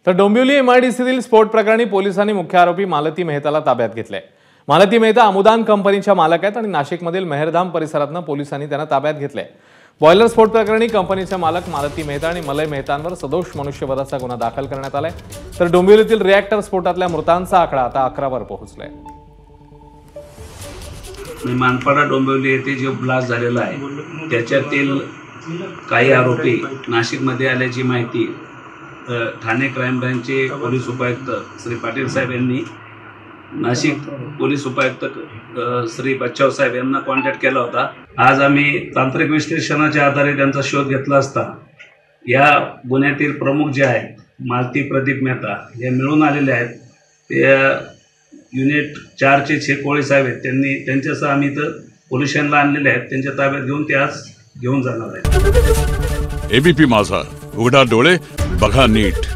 तर डोंबिवली एमआयडीसीतील स्फोट प्रकरणी पोलिसांनी मुख्य आरोपी मालती मेहताला ताब्यात घेतले। मालती मेहता अमुदान कंपनीच्या मालक आहेत आणि नाशिकमधील मेहरधाम परिसरातून पोलिसांनी त्यांना ताब्यात घेतले। बॉयलर स्फोट प्रकरणी कंपनीचे मालक मालती मेहता आणि मलय मेहतांवर सदोष मनुष्यवधाचा गुन्हा दाखल करण्यात आलाय। तर डोंबिवलीतील रिएक्टर स्फोटातल्या मृतांचा आकडा आता 11 वर पोहोचलाय। मानपाडा डोंबिवली येथे जो ब्लास्ट झालेला आहे त्याच्यातील काही आरोपी नाशिकमध्ये आल्याची माहिती ठाणे क्राईम ब्रांचचे पोलीस उपायुक्त श्री पाटील साहेब यांनी नाशिक पोलीस उपायुक्त श्री बच्चाव साहेब यांना कॉन्टॅक्ट केला होता। आज आम्ही तांत्रिक विश्लेषणाच्या आधारे त्यांचा शोध घेतला असता या गुन्ह्यातील प्रमुख जे आहेत मालती प्रदीप मेहता हे मिळून आलेले आहेत। ते युनिट 4 चे छेकोळे साहेब आहेत, त्यांच्यासह आम्ही इथं पोलिसांना आणलेले आहेत। त्यांच्या ताब्यात घेऊन ते आज घेऊन जाणार आहेत। एबीपी माझा, उघडा डोळे बघा नीट।